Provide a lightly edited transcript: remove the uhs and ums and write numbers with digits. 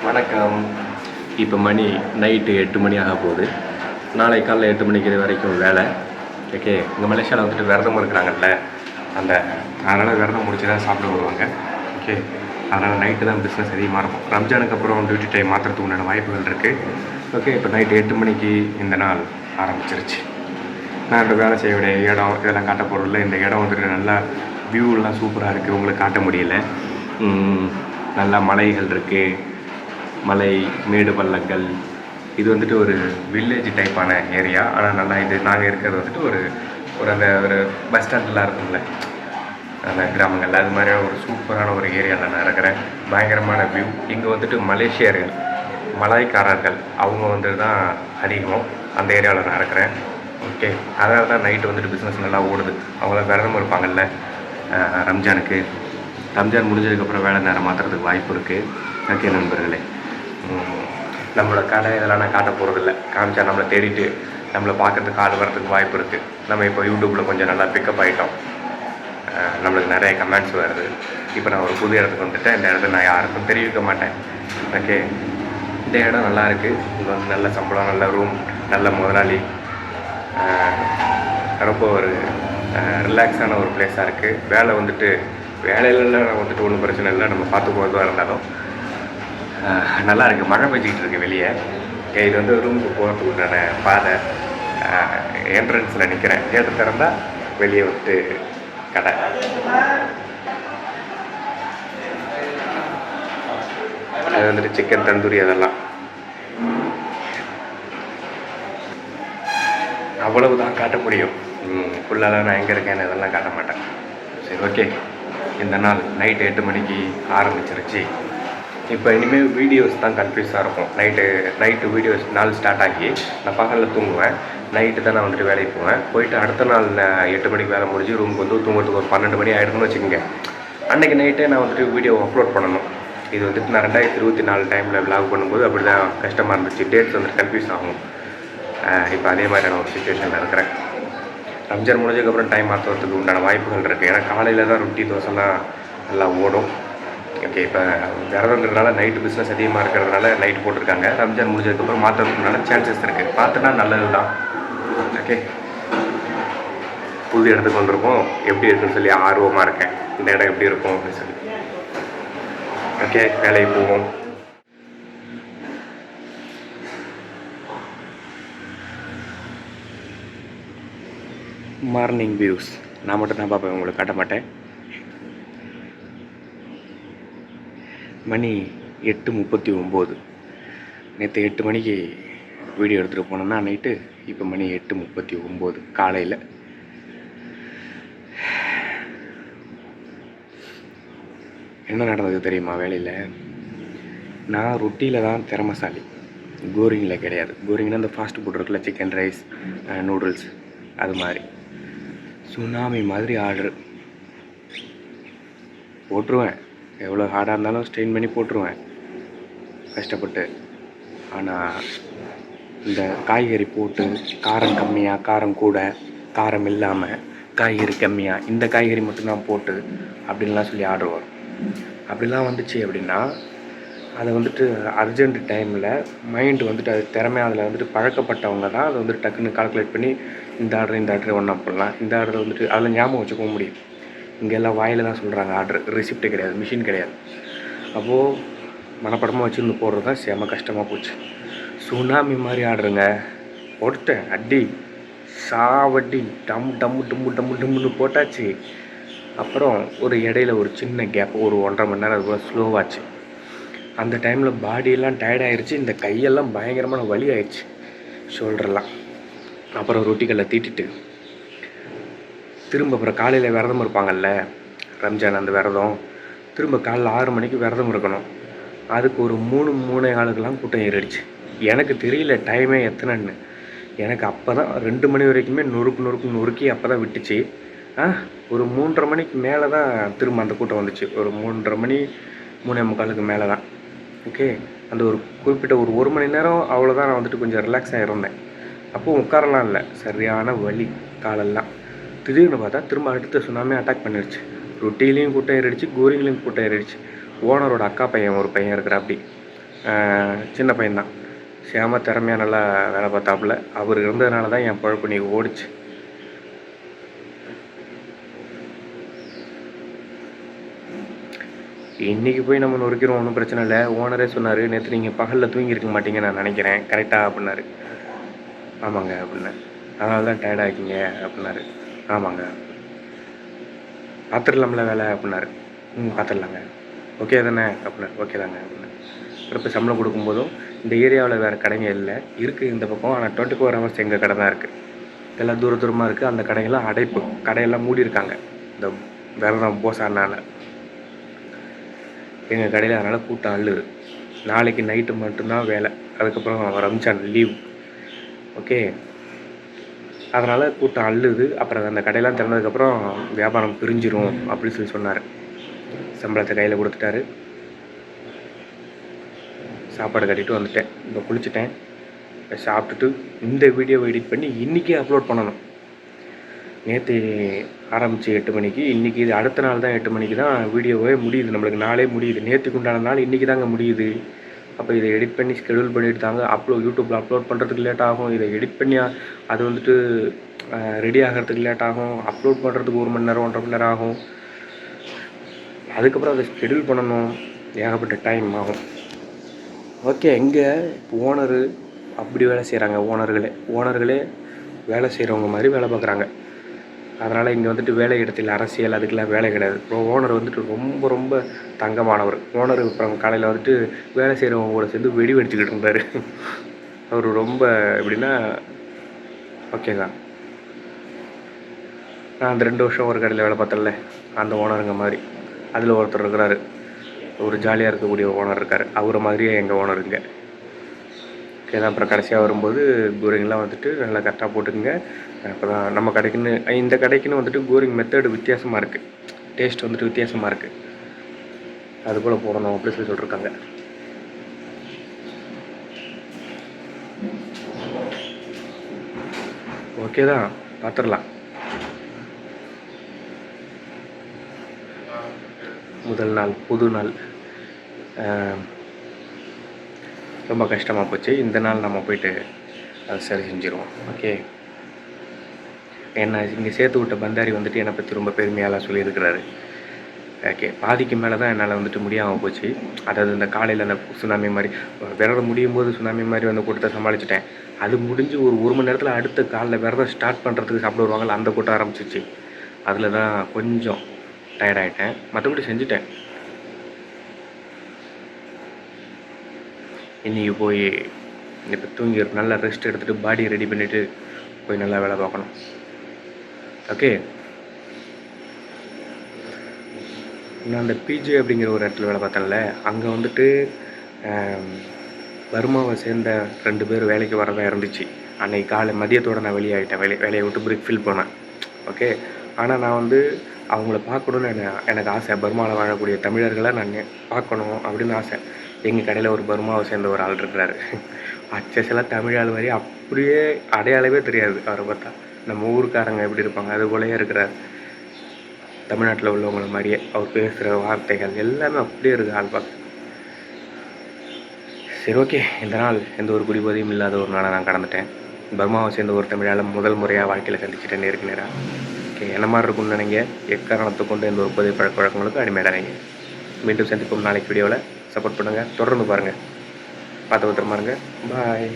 வணக்கம். இப்போ மணி நைட்டு 8 மணி ஆக போகுது. நாளை காலைல 8 மணிக்கு வரைக்கும் வேலை. ஓகே, இங்கே மலேசியாவில் வந்துட்டு விரதம் இருக்கிறாங்கல்ல, அதனால் விரதம் முடிச்சு தான் சாப்பிட வருவாங்க. ஓகே, அதனால் நைட்டு தான் பிஸ்னஸ் அதிகமாக இருக்கும். ரம்ஜானுக்கு அப்புறம் டியூட்டி டைம் மாற்றுறதுக்கு உண்டான வாய்ப்புகள் இருக்குது. ஓகே, இப்போ நைட்டு 8 மணிக்கு இந்த நாள் ஆரம்பிச்சிருச்சு. நான் இப்போ வேலை செய்ய வேண்டிய இடம் இதெல்லாம் காட்ட போகிறதில்ல. இந்த இடம் வந்துட்டு நல்லா வியூலாம் சூப்பராக இருக்குது, உங்களுக்கு காட்ட முடியல. நல்லா மலைகள் இருக்குது, மலை மேடு பள்ளங்கள். இது வந்துட்டு ஒரு வில்லேஜ் டைப்பான ஏரியா. ஆனால் நல்லா இது நாங்கள் இருக்கிறது வந்துட்டு ஒரு பஸ் ஸ்டாண்டெலாம் இருக்கும்ல, அந்த கிராமங்களில் அது மாதிரியான ஒரு சூப்பரான ஒரு ஏரியாவில் நான் இருக்கிறேன். பயங்கரமான வியூ. இங்கே வந்துட்டு மலேசியர்கள், மலாய்க்காரர்கள் அவங்க வந்துட்டு தான் அதிகம் அந்த ஏரியாவில் நான் இருக்கிறேன். ஓகே, அதனால தான் நைட்டு வந்துட்டு பிஸ்னஸ் நல்லா ஓடுது. அவங்களாம் விரதம் இருப்பாங்கல்ல ரம்ஜானுக்கு. ரம்ஜான் முடிஞ்சதுக்கப்புறம் வேலை நேரம் மாற்றுறதுக்கு வாய்ப்பு இருக்குது. ஓகே நண்பர்களே, நம்மளோட கடை இதெல்லாம் நான் காட்ட போகிறதில்ல. காமிச்சா நம்மளை தேடிட்டு நம்மளை பார்க்கறதுக்கு ஆள் வரதுக்கு வாய்ப்பு இருக்குது. நம்ம இப்போ யூடியூப்பில் கொஞ்சம் நல்லா பிக்கப் ஆகிட்டோம். நம்மளுக்கு நிறைய கமெண்ட்ஸ் வருது. இப்போ நான் ஒரு புது இடத்துக்கு வந்துட்டேன். இந்த இடத்துல நான் யாருக்கும் தெரிவிக்க மாட்டேன். ஓகே, இந்த இடம் நல்லா இருக்குது. இங்கே வந்து நல்ல சம்பளம், நல்ல ரூம், நல்ல முதலாளி, ரொம்ப ஒரு ரிலாக்ஸான ஒரு பிளேஸாக இருக்குது. வேலை வந்துட்டு வேலையிலலாம் வந்துட்டு ஒன்றும் பிரச்சனை இல்லை, நம்ம பார்த்து போகிறதா இருந்தாலும் நல்லா இருக்குது. மழை பெஞ்சிக்கிட்டு இருக்குது வெளியே. இது வந்து ரூமுக்கு போகிறதுக்கு உண்டான பாதை. என்ட்ரன்ஸில் நிற்கிறேன். கேட்டு திறந்தால் வெளியே வந்துட்டு கடை. அது வந்துட்டு சிக்கன் தந்தூரி அதெல்லாம். அவ்வளவு தான் காட்ட முடியும். ஃபுல்லாக நான் எங்கே இருக்கேன்னு இதெல்லாம் காட்ட மாட்டேன். சரி, ஓகே. இந்த நாள் நைட்டு 8 மணிக்கு ஆரம்பிச்சிருச்சு. இப்போ இனிமேல் வீடியோஸ் தான் கன்ஃபியூஸாக இருக்கும். நைட்டு வீடியோஸ் நாள் ஸ்டார்ட் ஆகி நான் பகலில் தூங்குவேன். நைட்டு தான் நான் வந்துட்டு வேலைக்கு போயிட்டு அடுத்த நாள் 8 மணிக்கு வேலை முடிஞ்சு ரூமுக்கு வந்து தூங்குறதுக்கு ஒரு 12 மணி ஆகிடும்னு வச்சுக்கோங்க. அன்றைக்கி நைட்டே நான் வந்துட்டு வீடியோ அப்லோட் பண்ணணும். இது வந்துட்டு நான் 2024 டைமில் விலாக் பண்ணும்போது அப்படி தான் கஷ்டமாக இருந்துச்சு. டேட்ஸ் வந்துட்டு கன்ஃபியூஸ் ஆகும். இப்போ அதே மாதிரியான ஒரு சுச்சுவேஷனில் இருக்கிறேன். ரம்ஜான் முடிஞ்சதுக்கப்புறம் டைம் மாற்றுறதுக்கு உண்டான வாய்ப்புகள் இருக்குது. ஏன்னா காலையில் தான் ரொட்டி தோசைலாம் நல்லா ஓடும். ஓகே, இப்போ விரதங்கிறதுனால நைட்டு பிஸ்னஸ் அதிகமாக இருக்கிறதுனால நைட்டு போட்டிருக்காங்க. ரம்ஜான் முடிஞ்சதுக்கப்புறம் மாற்றுறதுக்குனால சான்சஸ் இருக்குது. பார்த்தோன்னா நல்லது தான். ஓகே, புது இடத்துக்கு வந்திருக்கோம். எப்படி இருக்குன்னு சொல்லி ஆர்வமாக இருக்கேன். இந்த இடம் எப்படி இருக்கும் அப்படின்னு சொல்லி. ஓகே, வேலைக்கு போவோம். மார்னிங் வியூஸ் நான் மட்டும் தான் பார்ப்பேன், உங்களுக்கு காட்ட மாட்டேன். மணி 8:39. நேற்று 8 மணிக்கு வீடியோ எடுத்துகிட்டு போனோம்னா நைட்டு. இப்போ மணி 8:39 காலையில். என்ன நடந்தது தெரியுமா வேலையில்? நான் ரொட்டியில் தான் திறமசாலி, கோரிங்கில் கிடையாது. கோரிங்னா இந்த ஃபாஸ்ட் ஃபுட் இருக்குல்ல, சிக்கன் ரைஸ், நூடுல்ஸ், அது மாதிரி சுனாமி மாதிரி ஆர்டரு போட்டுருவேன். எவ்வளோ ஹார்டாக இருந்தாலும் ஸ்ட்ரெயின் பண்ணி போட்டுருவேன் கஷ்டப்பட்டு. ஆனால் இந்த காய்கறி போட்டு காரம் கம்மியாக, காரம் கூட, காரம் இல்லாமல், காய்கறி கம்மியாக, இந்த காய்கறி மட்டும்தான் போட்டு அப்படின்லாம் சொல்லி ஆர்டர் வரும். அப்படிலாம் வந்துச்சு அப்படின்னா அதை வந்துட்டு அர்ஜென்ட் டைமில் மைண்டு வந்துட்டு அது திறமையாக அதில் வந்துட்டு பழக்கப்பட்டவங்க தான் அதை வந்துட்டு டக்குன்னு கால்குலேட் பண்ணி இந்த ஆர்டர் ஒன்றா போடலாம், இந்த ஆர்டர் வந்துட்டு அதில் ஞாபகம் வச்சுக்க முடியும். இங்கே எல்லாம் வாயில் தான் சொல்கிறாங்க ஆர்டர், ரிசிப்ட்டு கிடையாது, மிஷின் கிடையாது. அப்போது மனப்படமாக வச்சுருந்து போடுறது தான் செம கஷ்டமாக போச்சு. சுனாமி மாதிரி ஆர்டருங்க போட்டுட்டேன். அடி சாவட்டி டம்முன்னு போட்டாச்சு. அப்புறம் ஒரு இடையில ஒரு சின்ன கேப், ஒரு 1.5 மணி நேரம் அதுக்குள்ள ஸ்லோவாச்சு. அந்த டைமில் பாடியெல்லாம் டயர்டாகிடுச்சு. இந்த கையெல்லாம் பயங்கரமான வலி ஆயிடுச்சு, ஷோல்டர்லாம். அப்புறம் ரொட்டிகளை தீட்டிட்டு திரும்ப அப்புறம் காலையில் விரதம் இருப்பாங்கல்ல ரம்ஜான், அந்த விரதம் திரும்ப காலைல 6 மணிக்கு விரதம் இருக்கணும். அதுக்கு ஒரு 3-3.15 கூட்டம் ஏறிடுச்சு. எனக்கு தெரியல டைமே எத்தனைன்னு. எனக்கு அப்போ தான் 2 மணி வரைக்குமே நொறுக்கி அப்போ தான் விட்டுச்சு. ஒரு 3:30 மணிக்கு மேலே தான் திரும்ப அந்த கூட்டம் வந்துச்சு. ஒரு 3:30 மணி 3:45 மேலே தான். ஓகே, அந்த ஒரு குறிப்பிட்ட ஒரு மணி நேரம் அவ்வளோதான் நான் வந்துட்டு கொஞ்சம் ரிலாக்ஸாக இருந்தேன். அப்போது உட்காரலாம் இல்லை, சரியான வலி காலெல்லாம். திடீர்னு பார்த்தா திரும்ப அடுத்த சுனாமி அட்டாக் பண்ணிடுச்சு. ரொட்டிலையும் கூட்டம் ஏறிடுச்சு, கோரிங்லேயும் கூட்டம் ஏறிடுச்சு. ஓனரோட அக்கா பையன் ஒரு பையன் இருக்கிற அப்படி சின்ன பையன்தான், சேம திறமையாக நல்லா வேலை பார்த்தாப்புல. அவர் இருந்ததுனால தான் என் பொழப்பு நீ ஓடிச்சு. இன்றைக்கி போய் நம்ம நொறுக்கிறோம், ஒன்றும் பிரச்சனை இல்லை. ஓனரே சொன்னார், நேற்று நீங்கள் பகலில் தூங்கியிருக்க மாட்டீங்க நான் நினைக்கிறேன், கரெக்டாக அப்படின்னாரு. ஆமாங்க அப்படின்னேன். அதனால தான் டயர்டாக இருக்கீங்க அப்படின்னாரு. ஆமாங்க. பார்த்துடலாம்ல வேலை அப்படின்னாரு. பார்த்துடலாங்க. ஓகே தானே அப்படின்னாரு. ஓகே தாங்க அப்படின்னேன். இப்போ சம்பளம் கொடுக்கும்போதும் இந்த ஏரியாவில் வேறு கடைங்க இல்லை, இருக்குது இந்த பக்கம், ஆனால் 24 hours எங்கள் கடை தான் இருக்குது. எல்லாம் தூரமாக இருக்குது. அந்த கடையெல்லாம் அடைப்பு, கடையெல்லாம் மூடி இருக்காங்க இந்த விரதம் போசானால். எங்கள் கடையில் அதனால் கூட்டம் அள்ளுது. நாளைக்கு நைட்டு மட்டும்தான் வேலை, அதுக்கப்புறம் ரம்ஜான் லீவ். ஓகே, அதனால் கூட்டம் அள்ளுது. அப்புறம் அந்த கடையெல்லாம் திறந்ததுக்கப்புறம் வியாபாரம் பிரிஞ்சிரும் அப்படின்னு சொல்லி சொன்னார். சம்பளத்தை கையில் கொடுத்துட்டாரு. சாப்பாடு கட்டிட்டு வந்துட்டேன். இப்போ குளிச்சுட்டேன், சாப்பிட்டுட்டு இந்த வீடியோவை எடிட் பண்ணி இன்றைக்கி அப்லோட் பண்ணணும். நேற்று ஆரம்பித்து 8 மணிக்கு, இன்றைக்கி இது அடுத்த நாள் தான் 8 மணிக்கு தான் வீடியோவே முடியுது. நம்மளுக்கு நாளே முடியுது. நேற்றுக்கு உண்டான நாள் இன்றைக்கி தாங்க முடியுது. அப்போ இதை எடிட் பண்ணி ஸ்கெடியூல் பண்ணிட்டு தாங்க யூடியூப்பில் அப்லோட் பண்ணுறதுக்கு லேட் ஆகும். இதை எடிட் பண்ணி அது வந்துட்டு ரெடி ஆகிறதுக்கு லேட் ஆகும். அப்லோட் பண்ணுறதுக்கு 1 மணி நேரம் 1.5 மணி நேரம் ஆகும். அதுக்கப்புறம் அதை ஸ்கெடியூல் பண்ணணும், ஏகப்பட்ட டைம் ஆகும். ஓகே, இங்கே ஓனரு அப்படி வேலை செய்கிறாங்க. ஓனர்களே வேலை செய்கிறவங்க மாதிரி வேலை பார்க்குறாங்க. அதனால் இங்கே வந்துட்டு வேலை இடத்தில் அரசியல் அதுக்கெல்லாம் வேலை கிடையாது. ஓனர் வந்துட்டு ரொம்ப ரொம்ப தங்கமானவர். ஓனர் அப்புறம் காலையில் வந்துட்டு வேலை செய்கிறவங்க கூட சேர்ந்து வெடி வெடிச்சுக்கிட்டு இருந்தார். அவர் ரொம்ப எப்படின்னா ஓகே தான். நான் அந்த 2 வருஷம் ஒரு கடையில் வேலை பார்த்தல, அந்த ஓனருங்க மாதிரி அதில் ஒருத்தர் இருக்கிறாரு. ஒரு ஜாலியாக இருக்கக்கூடிய ஓனர் இருக்கார். அவரை மாதிரியே எங்கள் ஓனருங்க. ஓகே தான். அப்புறம் கடைசியாக வரும்போது கோரிங்லாம் வந்துட்டு நல்லா கரெக்டாக போட்டுக்குங்க. அப்போ தான் நம்ம கடைக்குன்னு, இந்த கடைக்குன்னு வந்துட்டு கோரிங் மெத்தடு வித்தியாசமாக இருக்குது, டேஸ்ட் வந்துட்டு வித்தியாசமாக இருக்குது, அதுபோல் போடணும் அப்படி சொல்லி சொல்லியிருக்காங்க. ஓகே தான், பார்த்துடலாம். முதல் நாள், புது நாள், ரொம்ப கஷ்டமாக போச்சு. இந்த நாள் நம்ம போயிட்டு அதை சரி செஞ்சுருவோம். ஓகே, என்னை இங்கே சேர்த்து விட்ட பந்தாரி வந்துட்டு என்னை பற்றி ரொம்ப பெருமையாலாம் சொல்லியிருக்கிறாரு. ஓகே, பாதிக்கு மேலே தான் என்னால் வந்துட்டு முடியாமல் போச்சு. அதாவது இந்த காலையில் அந்த சுனாமி மாதிரி விரதம் முடியும் போது சுனாமி மாதிரி வந்து கூட்டத்தை சமாளிச்சிட்டேன். அது முடிஞ்சு ஒரு மணி நேரத்தில் அடுத்த காலையில் விரதம் ஸ்டார்ட் பண்ணுறதுக்கு சாப்பிட வருவாங்கள்ல, அந்த கூட்டம் ஆரம்பிச்சிச்சு. அதில் தான் கொஞ்சம் டயர்டாயிட்டேன். மற்றபடி செஞ்சுட்டேன். இன்றைக்கி போய் இப்போ தூங்கி நல்லா ரெஸ்ட் எடுத்துகிட்டு பாடியை ரெடி பண்ணிவிட்டு போய் நல்லா வேலை பார்க்கணும். ஓகே, நான் அந்த பிஜே அப்படிங்கிற ஒரு இடத்துல வேலை பார்த்தேன்ல, அங்கே வந்துட்டு பர்மாவை சேர்ந்த 2 பேர் வேலைக்கு வரதான் இருந்துச்சு. அன்றைக்கி காலை மதியத்தோடு நான் வெளியாகிட்டேன். வேலையை விட்டு பிரேக் ஃபில் பண்ணேன். ஓகே, ஆனால் நான் வந்து அவங்கள பார்க்கணுன்னு எனக்கு ஆசை. பர்மாவில் வாழக்கூடிய தமிழர்களை நான் பார்க்கணும் அப்படின்னு ஆசை. எங்கள் கடையில் ஒரு பர்மாவை சேர்ந்த ஒரு ஆள் இருக்கிறாரு. அச்செல்லாம் தமிழ் ஆள் மாதிரி அப்படியே அடையாளமே தெரியாது. அவரை பார்த்தா நம்ம ஊருக்காரங்க எப்படி இருப்பாங்க அது போலயே இருக்கிறார். தமிழ்நாட்டில் உள்ளவங்கள மாதிரியே அவர் பேசுகிற வார்த்தைகள் எல்லாமே அப்படியே இருக்குது ஆள் பார்க்க. சரி, ஓகே, இந்த நாள் எந்த ஒரு குடிபோதையும் இல்லாத ஒரு நாளை நான் கடந்துட்டேன். பர்மாவை சேர்ந்த ஒரு தமிழால் முதல் முறையாக வாழ்க்கையில் சந்திச்சுட்டேன் நேருக்கு நேராக. ஓகே, என்ன மாதிரி இருக்கும்னு நினைங்க. எக்காரணத்தை கொண்டு எந்த ஒரு போதை பழக்க வழக்கங்களுக்கும் அடிமையிடாதீங்க. மீண்டும் சந்திப்போம் நாளைக்கு வீடியோவில். சப்போர்ட் பண்ணுங்கள், தொடர்ந்து பாருங்கள், பார்த்து பத்திரமா இருங்க. பாய்.